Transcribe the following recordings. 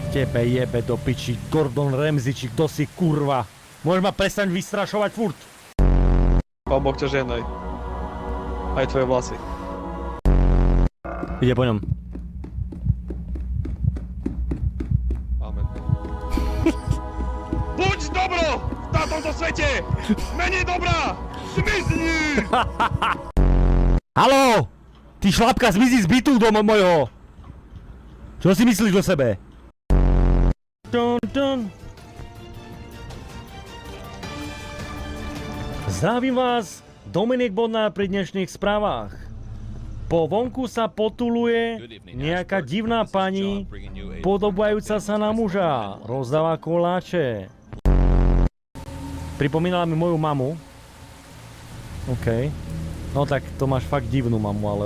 Tebe jebe do piči, Gordon Ramsay, či kto si, kurva. Môžeš ma prestaň vystrašovať furt. Pán Boh ťa ženaj. Aj tvoje vlasy. Ide po ňom. Amen. Buď dobro na tomto svete! Menej dobrá! Zmizni! Haló! Ty šlapka, zmizi z bytu do mojho! Čo si myslíš o sebe? Zdravím vás, Dominik Bodnár pri dnešných správach. Po vonku sa potuluje nejaká divná pani, podobajúca sa na muža, rozdáva koláče. Pripomínala mi moju mamu. OK. No tak to máš fakt divnú mamu, ale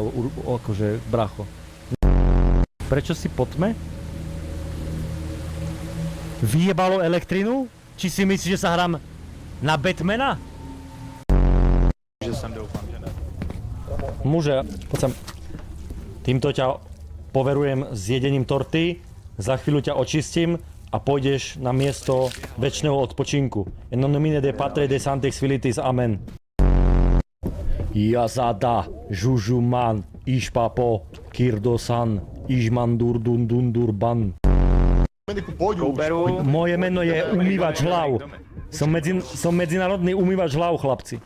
akože bracho. Prečo si po tme? Vyjebalo elektrinu? Či si myslíš, že sa hrám na Batmana? Že sem doufám, že ne. Muže, poď sem. Týmto ťa poverujem s jedením torty, za chvíľu ťa očistím a pôjdeš na miesto večného odpočinku. En nomine de Patre de Sanctis Filitis, amen. Yazada, Jujuman, Išpapo, Kirdosan, Išmandurdundundurban. Moje meno je umývač hlav. Som medzinárodný umývač hlav, chlapci.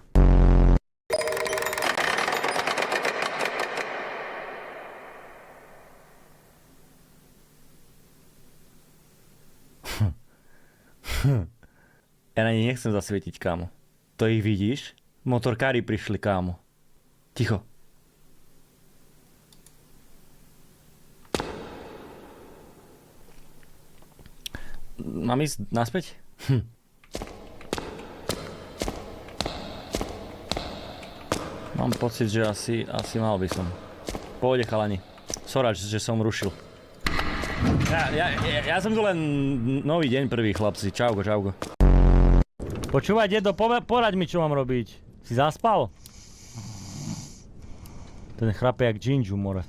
Ja na ne nechcem zasvietiť, kámo. To ich vidíš? Motorkári prišli, kámo. Ticho. Mám ísť naspäť? Mám pocit, že asi mal by som. Pôjde, chalani. Sorry, že som rušil. Ja som tu len nový deň prvý, chlapci. Čauko, čauko. Počúvaj, dedo, poraď mi, čo mám robiť. Si zaspal? Ten chrape jak Jinju, more.